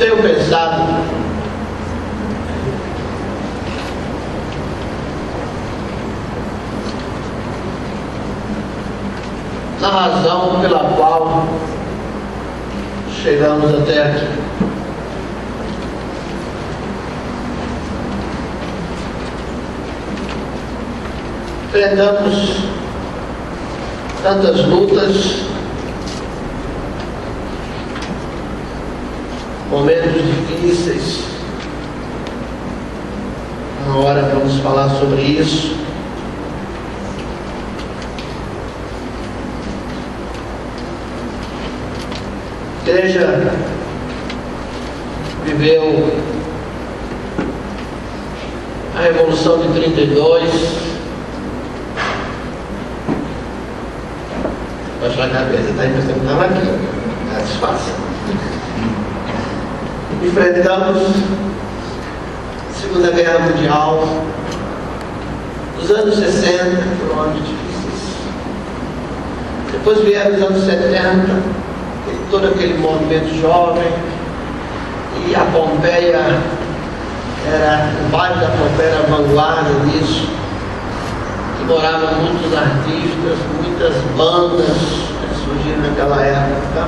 tenho pensado na razão pela qual chegamos até aqui. Enfrentamos tantas lutas, momentos difíceis. Uma hora vamos falar sobre isso. A igreja viveu a Revolução de 32. Baixar a cabeça, está aí pensando que estava aqui. Está desfácil. Enfrentamos a Segunda Guerra Mundial. Os anos 60 foram anos difíceis. Depois vieram os anos 70. Todo aquele movimento jovem, e a Pompeia o bairro da Pompeia era a vanguarda disso, que moravam muitos artistas, muitas bandas que surgiram naquela época.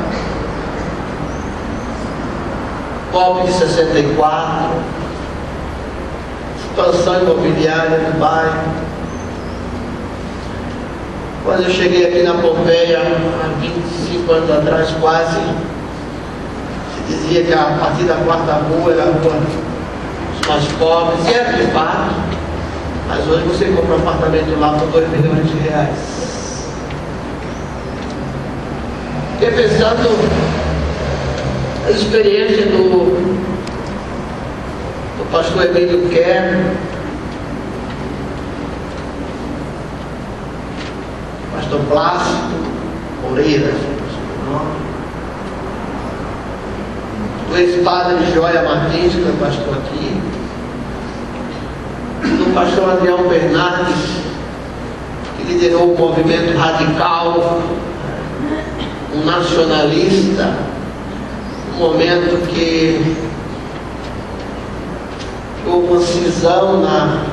Golpe de 64, expansão imobiliária no bairro. Quando eu cheguei aqui na Pompeia, há 25 anos atrás quase, se dizia que a partir da quarta rua era a rua dos mais pobres, e era de fato, mas hoje você compra um apartamento lá por 2 milhões de reais. Fiquei pensando na experiência do pastor Emílio Kerr, pastor Plácido Moreira, do ex-padre Joia Martins, que é pastor aqui, do pastor Adrião Bernardes, que liderou um movimento radical, um nacionalista, um momento que houve uma cisão na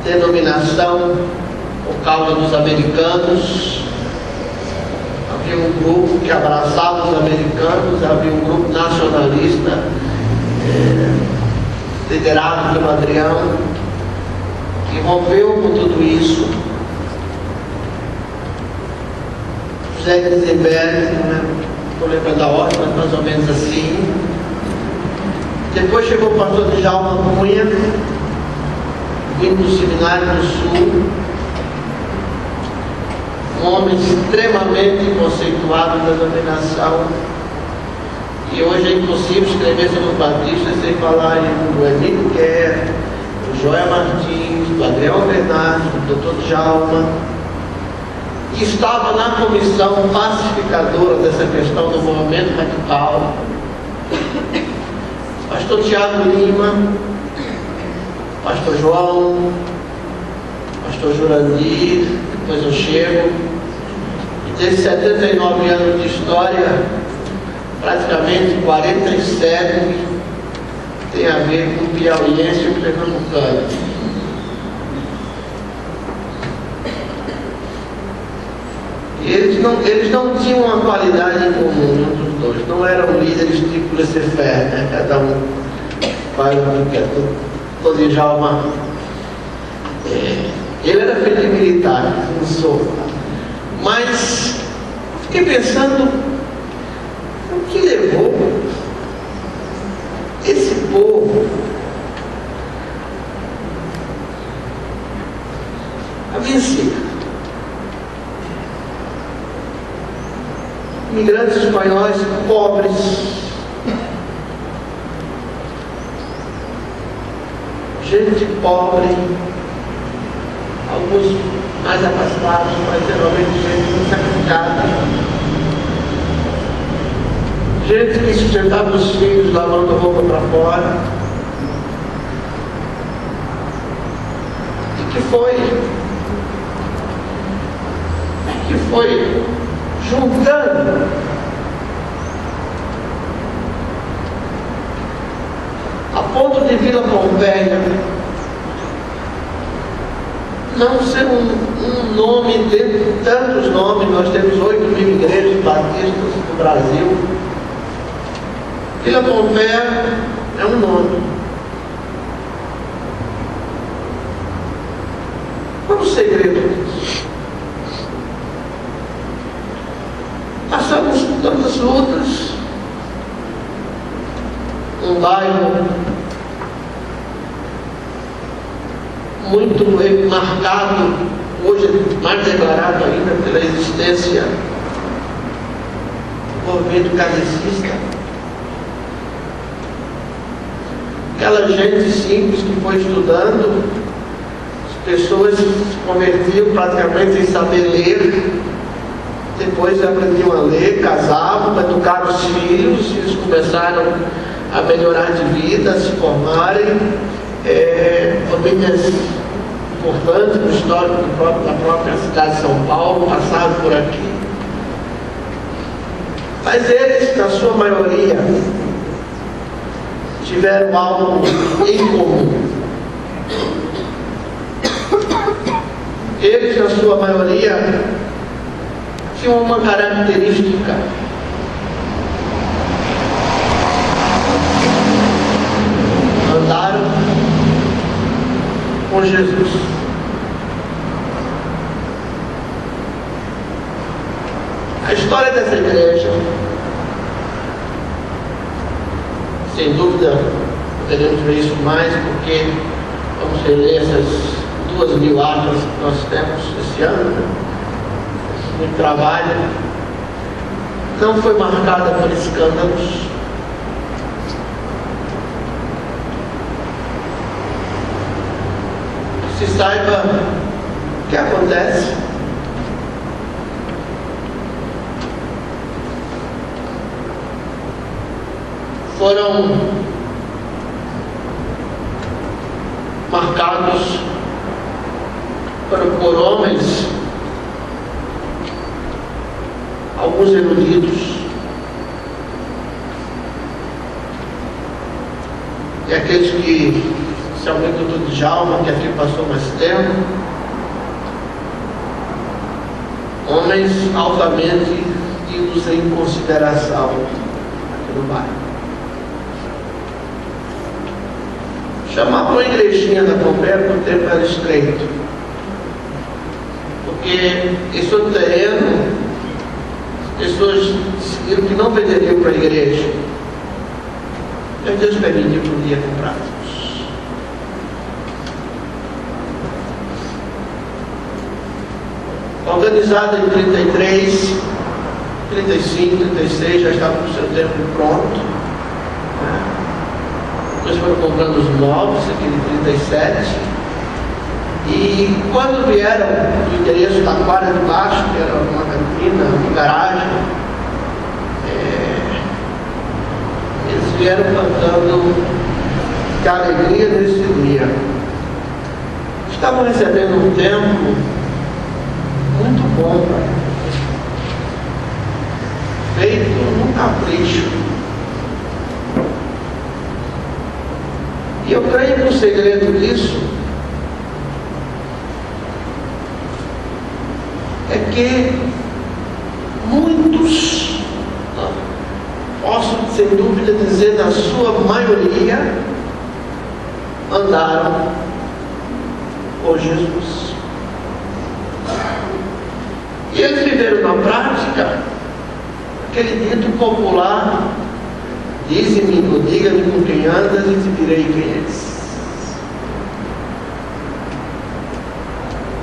denominação por causa dos americanos. Havia um grupo que abraçava os americanos, havia um grupo nacionalista liderado pelo Adrião, que rompeu com tudo isso. José Guizenberg, não estou lembrando a ordem, mas mais ou menos assim. Depois chegou o pastor Djalma Cunha, vindo do Seminário do Sul, um homem extremamente conceituado da denominação, e hoje é impossível escrever sobre os batistas sem falar do Emílio Kerr, do Joia Martins, do Adrião Bernardes, do Dr. Djalma, que estava na comissão pacificadora dessa questão do movimento radical. Pastor Tiago Lima, Pastor João, Pastor Jurandir, depois eu chego. E desses 79 anos de história, praticamente 47 tem a ver com o piauiense e o pernambucano. E eles não tinham uma qualidade em comum entre os dois, não eram líderes tipo laissez-faire, né? Cada um faz o que quer. Todo Djalma, ele era filho de militar, não sou. Mas fiquei pensando o que levou esse povo a vencer. Imigrantes espanhóis pobres, gente pobre, alguns mais afastados, mas geralmente gente muito sacrificada, gente que sustentava os filhos lavando roupa para fora, e que foi juntando Pompeia não ser um nome dentre tantos nomes. Nós temos 8.000 igrejas batistas no Brasil. Vila Pompeia é um nome. Qual o segredo disso? Passamos por tantas lutas. Um bairro muito marcado, hoje mais declarado ainda pela existência do movimento kardecista. Aquela gente simples que foi estudando, as pessoas se convertiam praticamente sem saber ler, depois aprendiam a ler, casavam, educaram os filhos, eles começaram a melhorar de vida, a se formarem, famílias importantes no histórico da própria cidade de São Paulo, passaram por aqui. Mas eles, na sua maioria, tiveram algo em comum. Eles, na sua maioria, tinham uma característica. Andaram com Jesus. A história dessa igreja, sem dúvida, poderemos ver isso mais, porque vamos reler essas 2.000 atas que nós temos esse ano, né? Muito trabalho. Não foi marcada por escândalos. Se saiba o que acontece. Foram marcados por homens, alguns eruditos, e aqueles que, especialmente o doutor Djalma, que aqui passou mais tempo, homens altamente tidos em consideração aqui no bairro. Chamar para uma igrejinha da Pompeia, porque o tempo era estreito, porque esse outro terreno, as pessoas decidiram que não venderiam para a igreja, mas Deus permitiu que um dia comprássemos. Organizada em 33, 35, 36, já estava com o seu tempo pronto, né? Depois foram comprando os móveis, aqui em 37, e quando vieram do endereço da quadra de baixo, que era uma cantina, uma garagem, eles vieram cantando que a alegria nesse dia. Estavam recebendo um tempo muito bom, feito num capricho. E eu creio que o segredo disso é que muitos, posso sem dúvida dizer, na sua maioria, andaram com Jesus. E eles viveram na prática aquele dito popular: dize-me ou diga-me com quem andas e te direi quem és.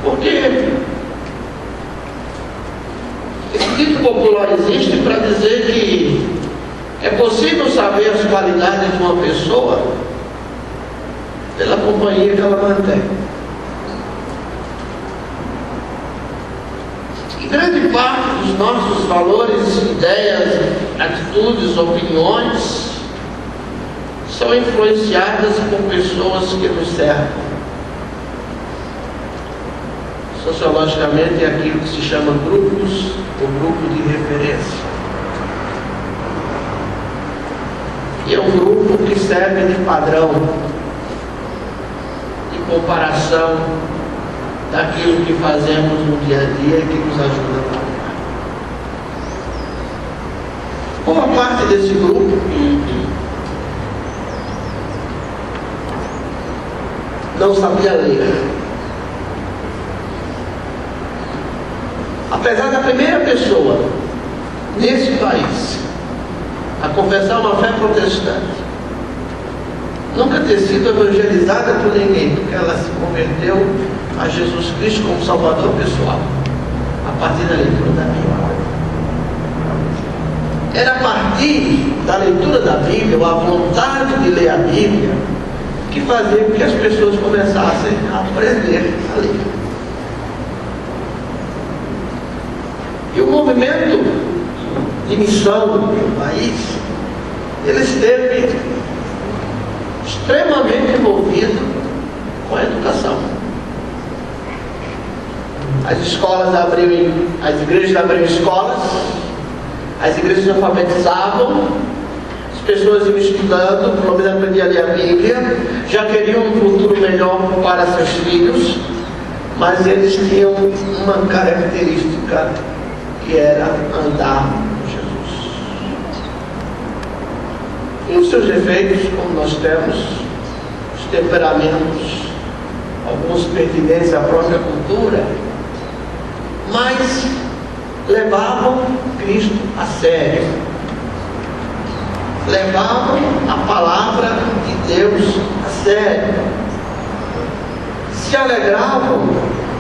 Porque esse dito popular existe para dizer que é possível saber as qualidades de uma pessoa pela companhia que ela mantém. E grande parte dos nossos valores, ideias, atitudes, opiniões são influenciadas por pessoas que nos cercam. Sociologicamente é aquilo que se chama grupos ou grupo de referência. E é um grupo que serve de padrão comparação daquilo que fazemos no dia a dia e que nos ajuda a trabalhar. Boa parte desse grupo não sabia ler. Apesar da primeira pessoa nesse país a confessar uma fé protestante, nunca ter sido evangelizada por ninguém, porque ela se converteu a Jesus Cristo como Salvador pessoal, a partir da leitura da Bíblia. Era a partir da leitura da Bíblia, ou a vontade de ler a Bíblia, que fazia com que as pessoas começassem a aprender a ler. E o movimento de missão do país, ele esteve extremamente envolvido com a educação. As escolas abriam, as igrejas abriam escolas, as igrejas alfabetizavam, as pessoas iam estudando, pelo menos aprendiam a ler a Bíblia, já queriam um futuro melhor para seus filhos, mas eles tinham uma característica que era andar com Jesus. E os seus defeitos, como nós temos, os temperamentos, alguns pertinentes à própria cultura, mas levavam Cristo a sério, levavam a palavra de Deus a sério, se alegravam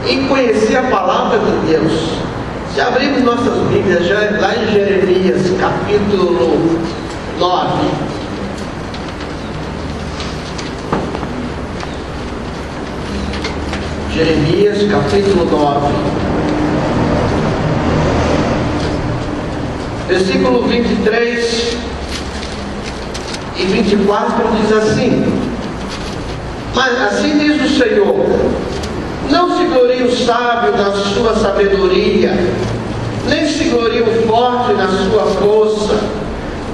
em conhecer a palavra de Deus. Se abrimos nossas Bíblias, já lá em Jeremias, capítulo 9, Jeremias, capítulo 9, versículo 23 e 24 diz assim: mas assim diz o Senhor: não se glorie o sábio na sua sabedoria, nem se glorie o forte na sua força,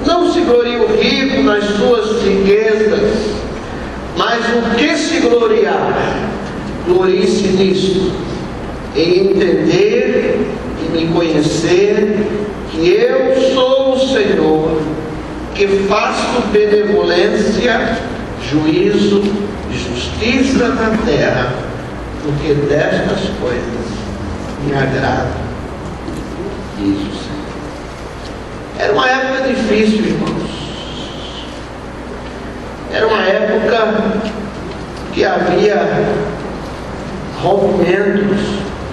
não se glorie o rico nas suas riquezas, mas o que se gloriar, glorie-se nisto, em entender e me conhecer que eu sou o Senhor, que faço benevolência, juízo e justiça na terra, porque destas coisas me agrada, diz o Senhor. Era uma época difícil, irmãos. Era uma época que havia rompimentos,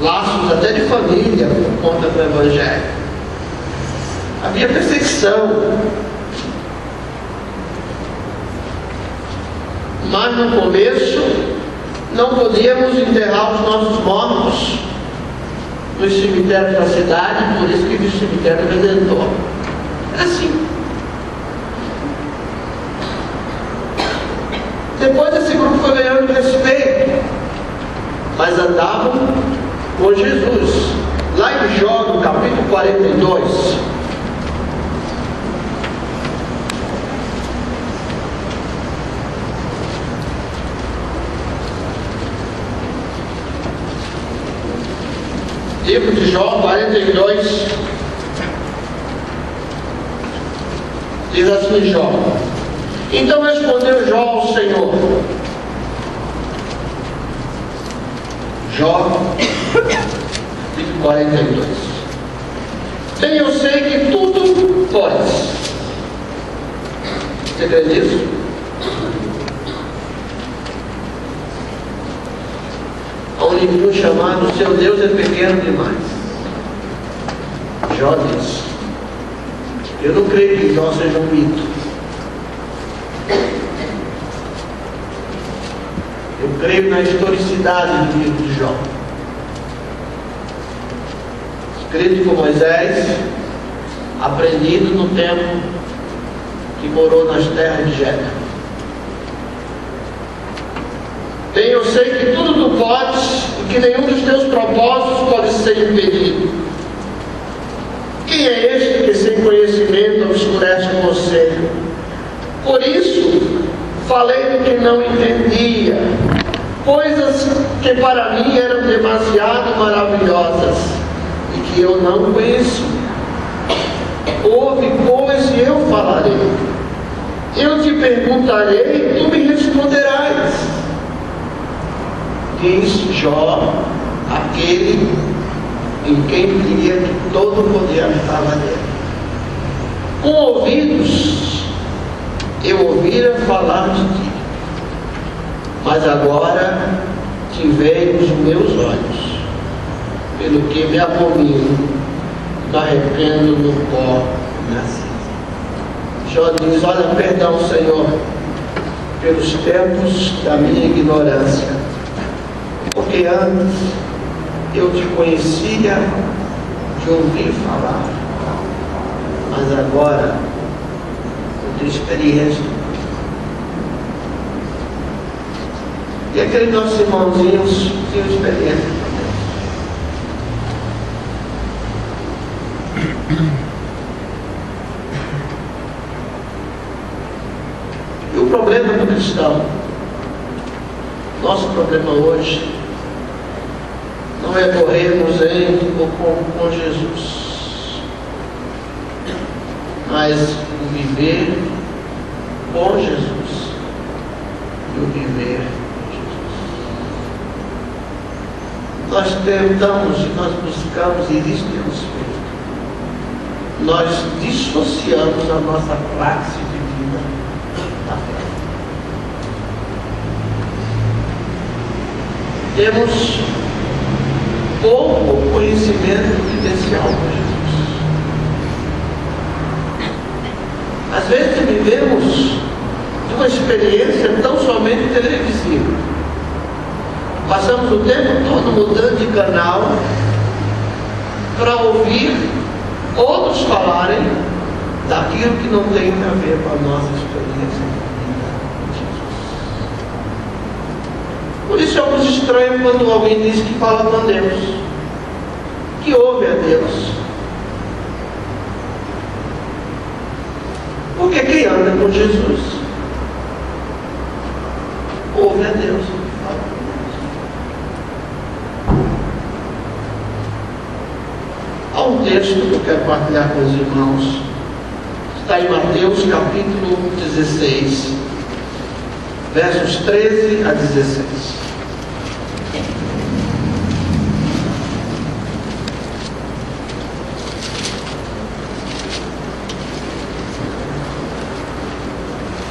laços até de família por conta do Evangelho. Havia perseguição. Mas no começo não podíamos enterrar os nossos mortos nos cemitérios da cidade, por isso que existe o cemitério do Redentor. Era assim. Depois esse grupo foi ganhando respeito, mas andavam com Jesus. Lá em Jó, no capítulo 42, livro de Jó 42, diz assim Jó: então respondeu Jó ao Senhor. Jó 42. Bem, eu sei que tudo podes. Você crê nisso? Há um livro chamado Seu Deus é Pequeno Demais. Jó diz: eu não creio que Jó seja um mito. Eu creio na historicidade do livro de Jó, escrito por Moisés, aprendido no tempo que morou nas terras de Jeca. Bem, eu sei que tudo tu podes e que nenhum dos teus propósitos pode ser impedido. Quem é este que sem conhecimento obscurece o conselho? Por isso falei do que não entendia, coisas que para mim eram demasiado maravilhosas e que eu não conhecia. Ouve, pois, e eu falarei. Eu te perguntarei e tu me responderás. Diz Jó, aquele em quem cria que todo o poder estava nele. Com ouvidos eu ouvira falar de ti, mas agora te veio os meus olhos, pelo que me abomino, me arrependo no pó na cinza. Jó diz: olha, perdão, Senhor, pelos tempos da minha ignorância, porque antes eu te conhecia de ouvir falar, mas agora eu tenho experiência. E aqueles nossos irmãozinhos tinham experiência. E o problema do cristão, nosso problema hoje, não é corrermos em ou com Jesus, mas o viver com Jesus e o viver com Jesus. Nós tentamos e nós buscamos, e isso temos feito. Nós dissociamos a nossa praxe de vida da fé. Temos pouco conhecimento vivencial com Jesus. Às vezes vivemos de uma experiência tão somente televisiva. Passamos o tempo todo mudando de canal para ouvir outros falarem daquilo que não tem a ver com a nossa experiência de vida com Jesus. Por isso é muito estranho quando alguém diz que fala com Deus, que ouve a Deus. Porque quem anda com Jesus ouve a Deus, fala com Deus. Há um texto que eu quero partilhar com os irmãos. Está em Mateus capítulo 16, versos 13 a 16.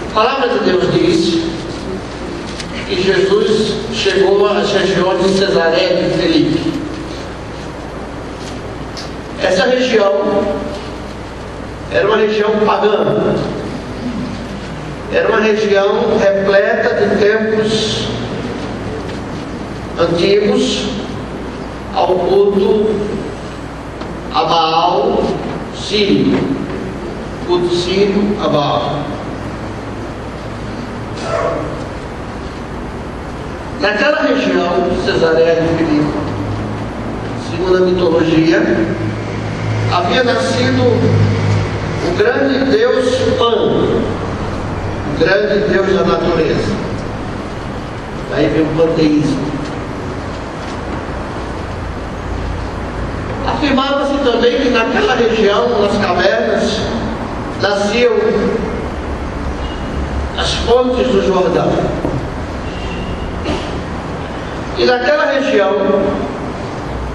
A palavra de Deus diz que Jesus chegou às regiões de Cesareia de Filipe. Essa região era uma região pagã, era uma região repleta de templos antigos ao culto a Baal sírio, culto sírio a Baal. Naquela região de Cesareia de Filipe, segundo a mitologia, havia nascido o grande deus Pan, o grande deus da natureza. Daí vem o panteísmo. Afirmava-se também que naquela região, nas cavernas, nasciam as fontes do Jordão. E naquela região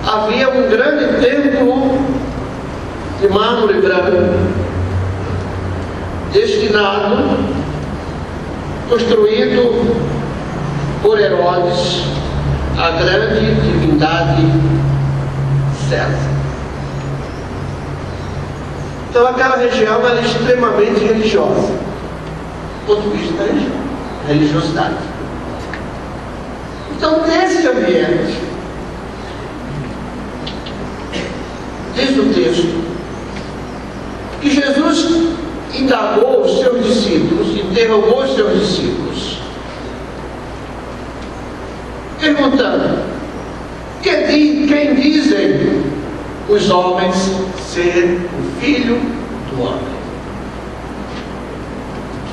havia um grande templo de mármore branco, destinado, construído por Herodes, a grande divindade César. Então aquela região era extremamente religiosa, do ponto de vista da religiosidade. Então, nesse ambiente, diz o texto, que Jesus indagou os seus discípulos, interrogou os seus discípulos, perguntando: quem dizem os homens ser o Filho do Homem?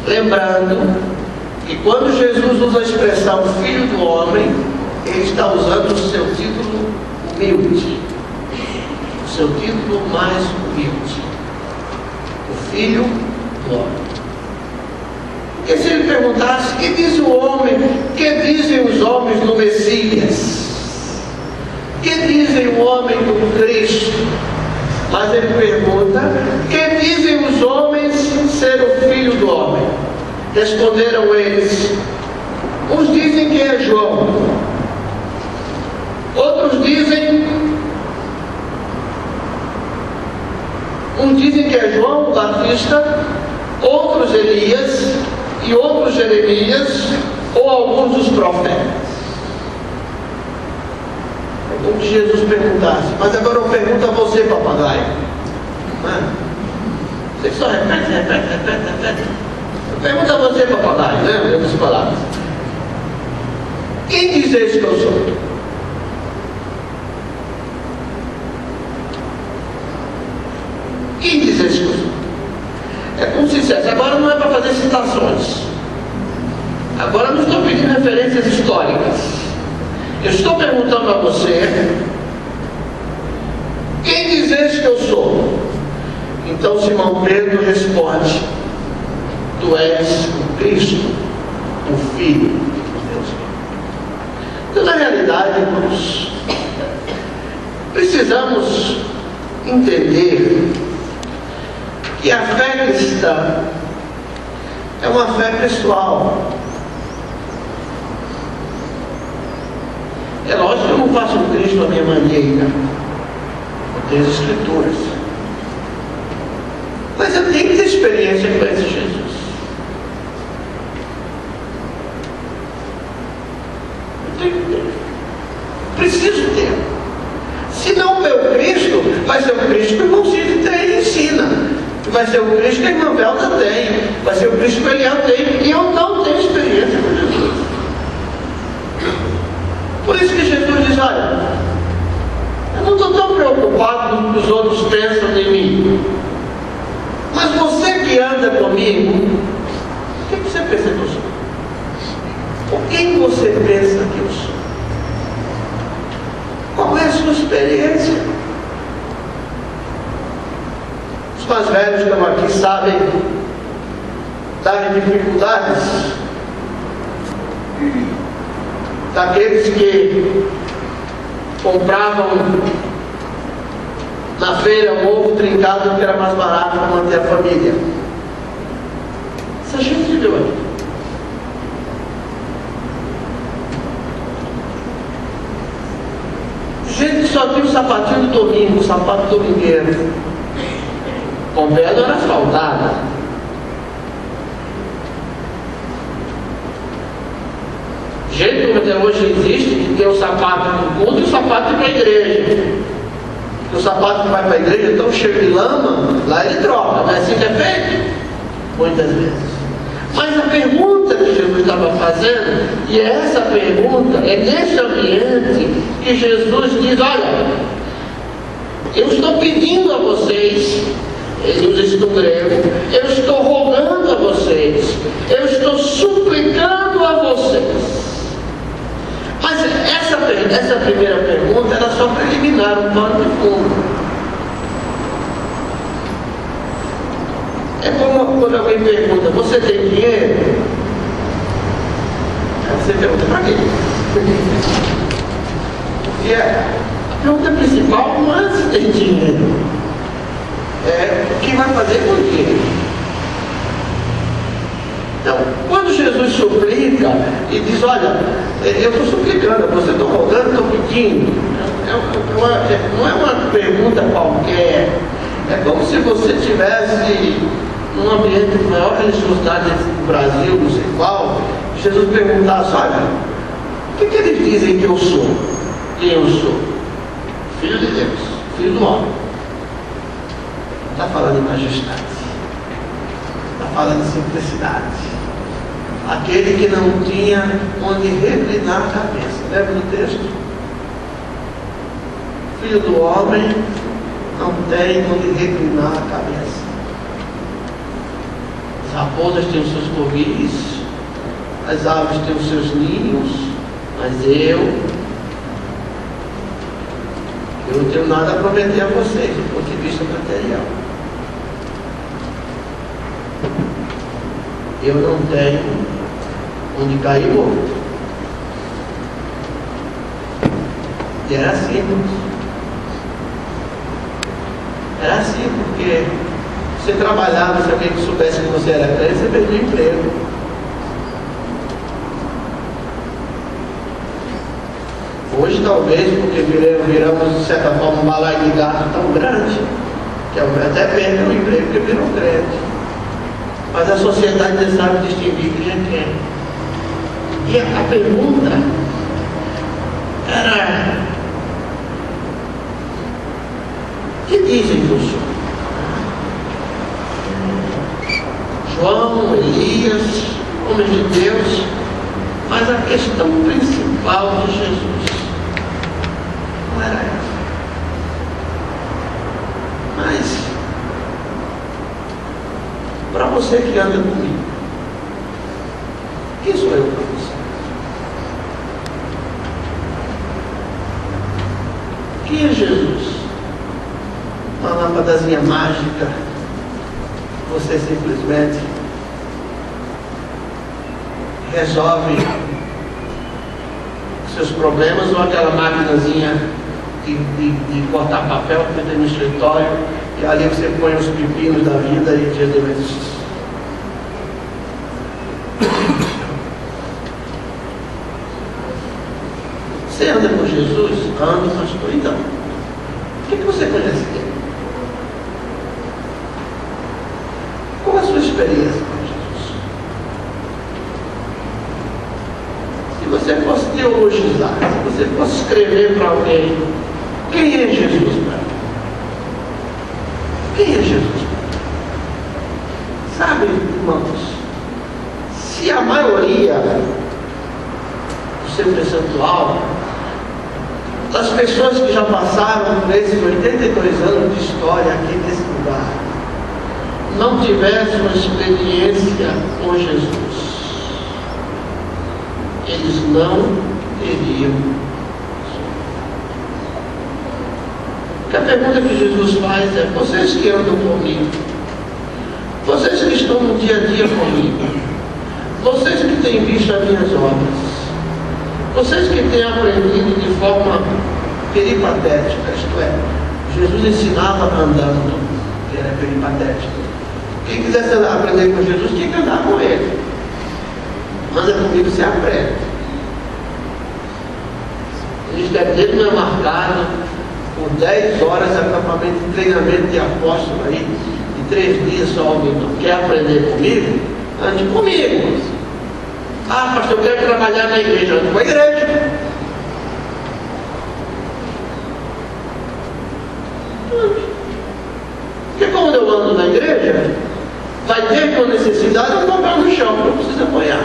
Lembrando que quando Jesus usa a expressão Filho do Homem, ele está usando o seu título humilde, o seu título mais humilde, o Filho do Homem. Porque se ele perguntasse, que diz o homem, que dizem os homens do Messias? Que dizem o homem do Cristo? Mas ele pergunta, que dizem os homens ser o Filho do Homem? Responderam eles, uns dizem que é João, outros dizem, uns dizem que é João Batista, outros Elias, e outros Jeremias, ou alguns dos profetas. É como se Jesus perguntasse, mas agora eu pergunto a você, papagaio. Você só repete. Eu pergunto a você, papagaio, né? Outras palavras. Quem dizeis que eu sou? Quem dizeis que eu sou? É como se dissesse, agora não é para fazer citações. Agora não estou pedindo referências históricas. Eu estou perguntando a você, quem dizes que eu sou? Então Simão Pedro responde, tu és o Cristo, o Filho de Deus. Então, na realidade, irmãos, precisamos entender que a fé cristã é uma fé pessoal. É lógico que eu não faço um Cristo à minha maneira. Eu tenho as Escrituras. Mas eu tenho que ter experiência com esse Jesus. Eu tenho que ter. Preciso ter. Senão o meu Cristo vai ser o Cristo que o irmão Cid tem e ensina. Vai ser o Cristo que a irmã Velda tem. Vai ser o Cristo que o Eliel tem. E eu não tenho experiência com Jesus. Por isso que Jesus diz, olha, eu não estou tão preocupado com o que os outros pensam de mim. Mas você que anda comigo, o que você pensa que eu sou? Por quem você pensa que eu sou? Qual é a sua experiência? Os mais velhos que estão aqui sabem das dificuldades daqueles que compravam na feira um ovo trincado que era mais barato para manter a família. Essa gente viveu aqui. Gente que só tinha o sapatinho do domingo, o sapato domingueiro, com pedra era asfaltada. Gente como até hoje existe, que tem o sapato do culto e o sapato para a igreja. O sapato que vai para a igreja é tão cheio de lama, lá ele troca, não é assim que é feito? Muitas vezes. Mas a pergunta que Jesus estava fazendo, e essa pergunta, é nesse ambiente que Jesus diz, olha, eu estou pedindo a vocês, ele usa isso no grego, eu estou rogando a vocês, eu estou suplicando a vocês. Mas essa primeira pergunta era só preliminar, um pano de fundo. É como quando alguém pergunta, você tem dinheiro? Aí você pergunta, para quê? Porque a pergunta principal não é se tem dinheiro. É o que vai fazer com o dinheiro. Então, quando Jesus suplica e diz, olha, eu estou suplicando, você estou rogando, estou pedindo, não é uma pergunta qualquer, é como se você tivesse num ambiente de maior religiosidade do Brasil, não sei qual, Jesus perguntasse, olha, o que eles dizem que eu sou? Quem eu sou? Filho de Deus, filho do homem. Está falando de majestade, está falando de simplicidade. Aquele que não tinha onde reclinar a cabeça. Lembra do texto? Filho do homem não tem onde reclinar a cabeça. As raposas têm os seus covis, as aves têm os seus ninhos, mas eu Eu não tenho nada a prometer a vocês do ponto de vista material. Eu não tenho onde cair morto. E era assim, irmãos. Era assim, porque você trabalhava, se alguém soubesse que você era crente, você perdia o emprego. Hoje talvez, porque viramos de certa forma um balaio de gato tão grande, que até perde o emprego porque virou crente. Mas a sociedade não sabe distinguir quem é quem. E a pergunta era: o que dizem que eu sou? João, Elias, homens de Deus, mas a questão principal de Jesus não era essa. Mas, para você que anda comigo, quem sou eu para você? Quem é Jesus? Uma lâmpadazinha mágica, você simplesmente resolve seus problemas, ou aquela maquinazinha de cortar papel que tem no escritório, e ali você põe os pepinos da vida e diz de vez. Você anda com Jesus? Ando, pastor. Então, o que você conhece dele? Qual é a sua experiência com Jesus? Se você fosse teologizar, se você fosse escrever para alguém, quem é Jesus para mim? Quem é Jesus? Sabe, irmãos, se a maioria do seu percentual das pessoas que já passaram por esses 82 anos de história aqui nesse lugar não tivessem uma experiência com Jesus, eles não teriam. Porque a pergunta que Jesus faz é: vocês que andam comigo, vocês que estão no dia a dia comigo, vocês que têm visto as minhas obras, vocês que têm aprendido de forma peripatética, isto é, Jesus ensinava andando, que era peripatético. Quem quisesse aprender com Jesus tinha que andar com ele. Anda comigo, você aprende. O ministério dele não é marcado por 10 horas de acampamento de treinamento de apóstolo aí, de 3 dias só. Alguém não quer aprender comigo? Ande comigo. Ah, pastor, eu quero trabalhar na igreja. Ande com a igreja. Porque quando eu ando na igreja, vai ter uma necessidade, eu vou comprar no chão, não precisa apoiar.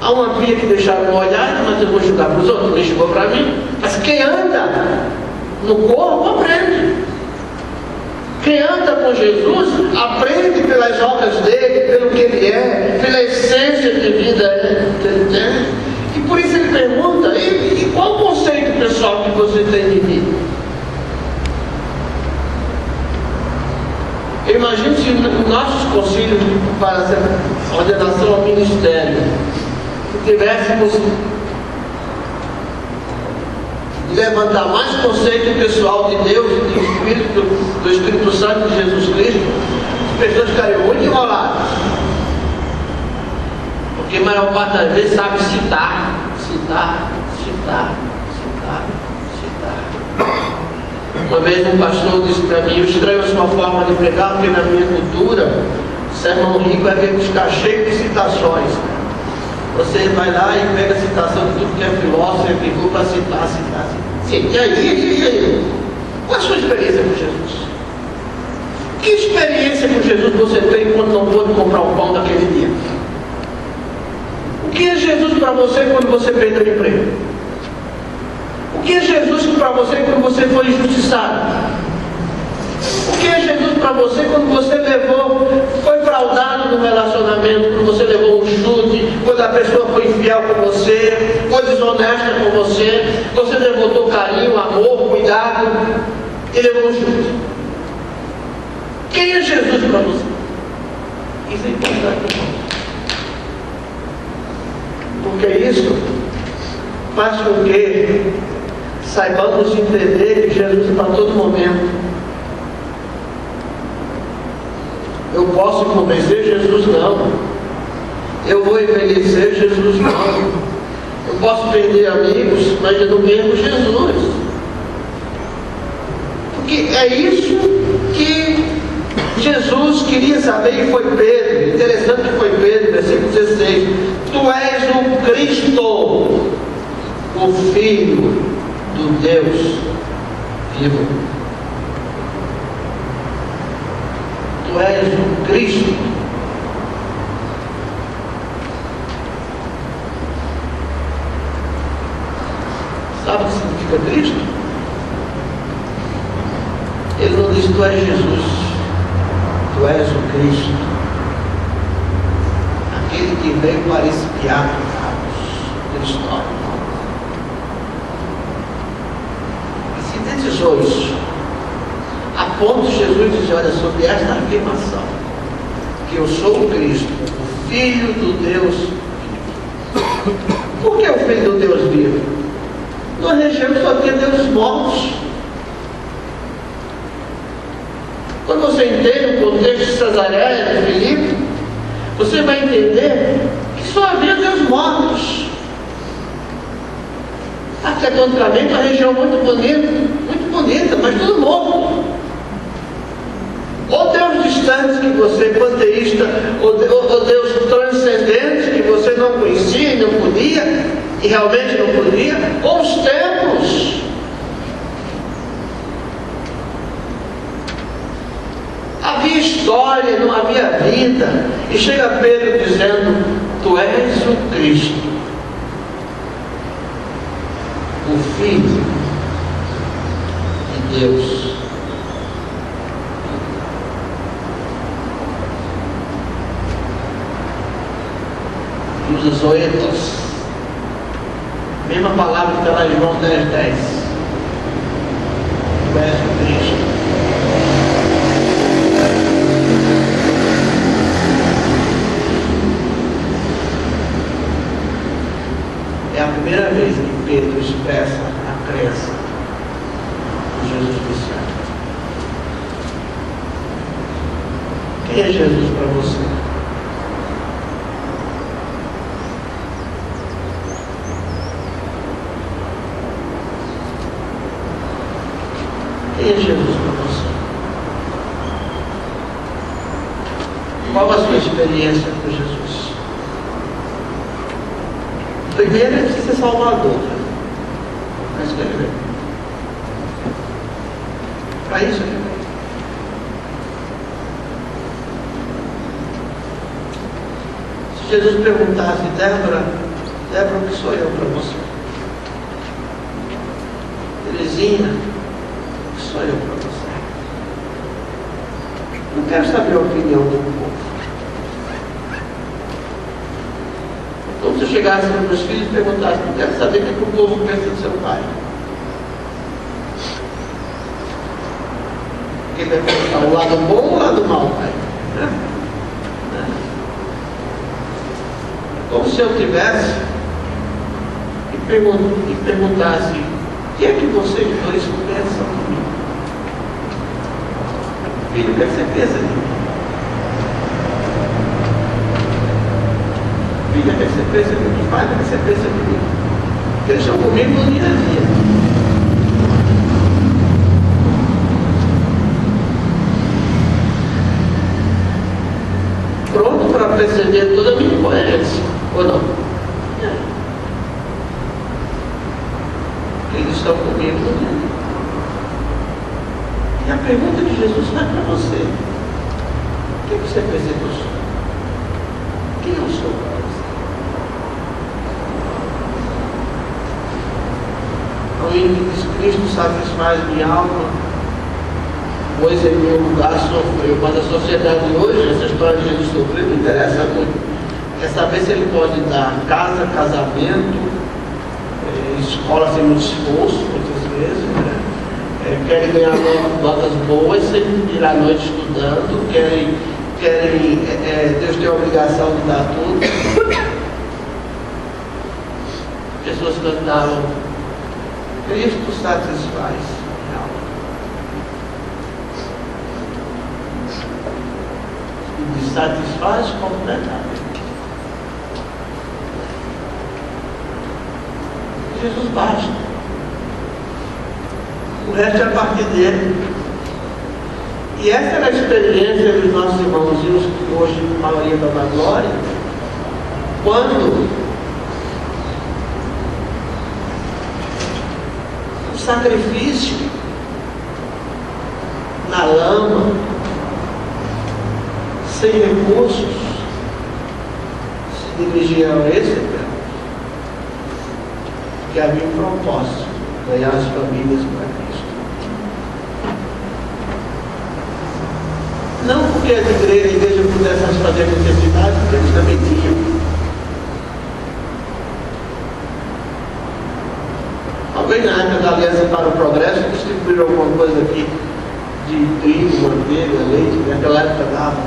Há uma pia que deixaram molhada, mas eu vou jogar para os outros, nem chegou para mim. Mas quem anda no corpo aprende. Quem anda com Jesus aprende pelas obras dele, pelo que ele é, pela essência de vida que ele tem. E por isso ele pergunta: e qual o conceito pessoal que você tem de mim? Eu imagino se nossos concílios para a ordenação ao ministério tivéssemos de levantar mais conceito pessoal de Deus, do Espírito Santo de Jesus Cristo, as pessoas ficariam muito enroladas. Porque a maior parte das vezes sabe citar. Uma vez um pastor disse para mim: eu estranho a sua forma de pregar, porque na minha cultura, sermão rico é ver buscar cheio de citações. Você vai lá e pega a citação de tudo que é filósofo e aplicou para citar. Sim, e aí? Qual a sua experiência com Jesus? Que experiência com Jesus você tem quando não pôde comprar o pão daquele dia? O que é Jesus para você quando você perdeu o emprego? O que é Jesus para você quando você foi injustiçado? O que é Jesus para você quando você foi fraudado no relacionamento, quando você levou um chute, quando a pessoa foi infiel com você, foi desonesta com você, você devotou carinho, amor, cuidado e levou um chute? Quem é Jesus para você? Isso é importante. Porque isso faz com que saibamos entender que Jesus é para todo momento. Eu posso convencer Jesus? Não. Eu vou envelhecer? Jesus? Não. Eu posso perder amigos, mas eu não perco Jesus. Porque é isso que Jesus queria saber, e foi Pedro. Interessante que foi Pedro, versículo 16. Tu és o Cristo, o Filho do Deus vivo. Tu és o Cristo. Sabe o que significa Cristo? Ele não diz tu és Jesus, tu és o Cristo, aquele que veio para expiar pecados da história. E sintetizou isso. A ponto de Jesus dizer, olha, sobre esta afirmação, que eu sou o Cristo, o Filho do Deus vivo. Por que o Filho do Deus vivo? Numa região que só tinha Deus mortos. Quando você entende o contexto de Cesareia, de Filipe, você vai entender que só havia Deus mortos. Arquitetonicamente, uma região muito bonita, mas tudo morto. Ou Deus distante que você, panteísta, ou Deus transcendente que você não conhecia e não podia, e realmente não podia, ou os templos. Havia história, não havia vida. E chega Pedro dizendo, tu és o Cristo, o Filho de Deus. Usa zoetos, mesma palavra que está lá em João 10:10. Tu és o Cristo. É a primeira vez que Pedro expressa a crença em Jesus Cristo. Quem é Jesus para você? Quem é Jesus para você? Qual a sua experiência com Jesus? Primeiro é que ser Salvador. Para isso que ele veio. Para isso que ele veio. Se Jesus perguntasse, Débora, o que sou eu para você? Terezinha, o que sou eu para você? Não quero saber a opinião do povo. Então, se eu chegasse para os meus filhos e perguntasse, não quero saber o que o povo pensa do seu pai. Ele vai perguntar o lado bom ou o lado mau, pai? Como se eu tivesse e perguntasse, o que é que vocês dois pensam de mim? Filho, o que é que você pensa de mim? Filha, o que é que você pensa de mim? Pai, o que é que você pensa de mim? Porque eles estão comigo no dia a dia. Pronto para perceber toda a minha incoerência, ou não? Eles estão comigo no dia a dia. E a pergunta de Jesus vai para você. O que você pensa que eu sou? Quem eu sou para você? Ao hino que diz, Cristo satisfaz minha alma pôs em meu lugar, sofreu. Mas a sociedade hoje, essa história de Jesus sofrer não interessa muito. Quer saber se ele pode dar casa, casamento, escola sem muito esforço, muitas vezes, né? Querem ganhar notas boas sem ir à noite estudando, Deus tem a obrigação de dar tudo. Pessoas cantavam, Cristo satisfaz. E satisfaz completamente. Jesus basta. O resto é a partir dele. E essa era a experiência dos nossos irmãozinhos que hoje a maioria está na glória, quando o sacrifício na lama, sem recursos, se dirigiam a esse tempo, que havia um propósito, ganhar as famílias para Cristo. Não porque a igreja pudesse fazer necessidade, porque eles também tinham. Alguém na época da Aliança para o Progresso distribuíram alguma coisa aqui de trigo, manteiga, leite, naquela época dava,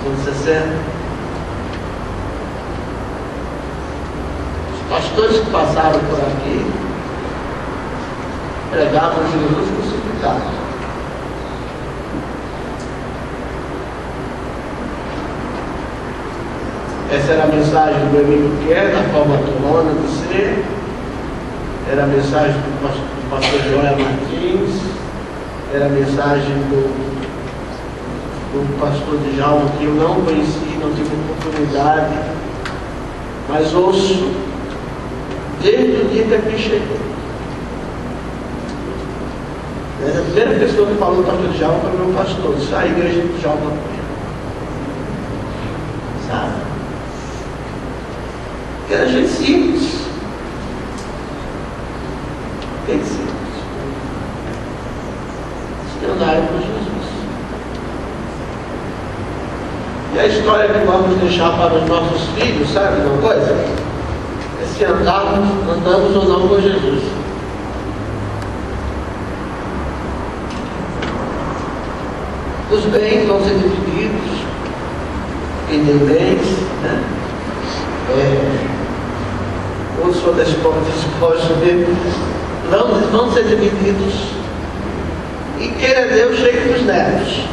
nos anos 60. Os pastores que passaram por aqui pregavam Jesus crucificado. Essa era a mensagem do meu amigo Pierre, da forma turona de ser. Era a mensagem do pastor Joel Martins. Era a mensagem do pastor Djalma, que eu não conheci, não tive oportunidade. Mas ouço desde o dia que aqui cheguei. A primeira pessoa que falou do pastor Djalma foi o meu pastor. Isso é a igreja do Djalma. Sabe? Era gente simples. Gente simples. Que andaram com Jesus. E a história que vamos deixar para os nossos filhos, sabe uma coisa? É se andamos ou não com Jesus. Os bens vão ser divididos. Quem tem bens, né? Outros foram dispostos mesmo, vão ser divididos. E queira Deus, chegue dos netos.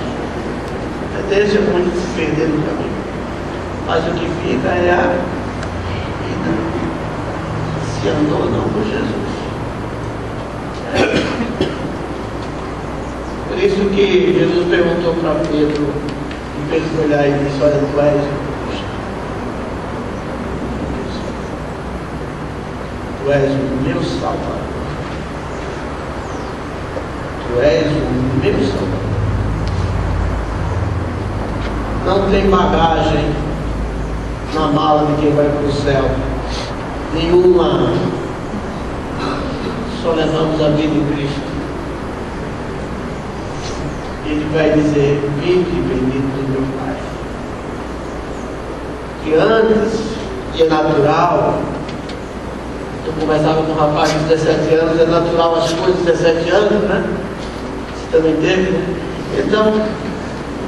Deixa muito se perder no caminho. Mas o que fica é a vida. Se andou ou não com Jesus. Por isso que Jesus perguntou para Pedro, e Pedro foi lá e disse, olha, tu és Tu és o meu Salvador. Tu és o meu Salvador. Não tem bagagem na mala de quem vai para o céu. Nenhuma. Só levamos a vida em Cristo. Ele vai dizer, vinde bendito do meu Pai. Que antes, e é natural, eu conversava com um rapaz de 17 anos, é natural as coisas de 17 anos, né? Você também teve, né? Então,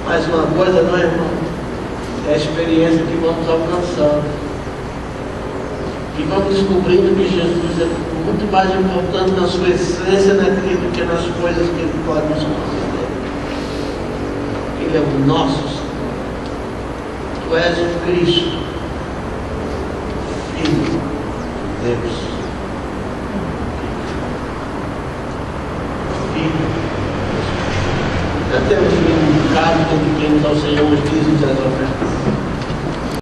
mais uma coisa, não é, irmão? É a experiência que vamos alcançando. E vamos descobrindo que Jesus é muito mais importante na sua essência naquilo do que nas coisas que Ele pode nos conceder. Ele é o nosso Senhor. Tu és o Cristo, Filho de Deus.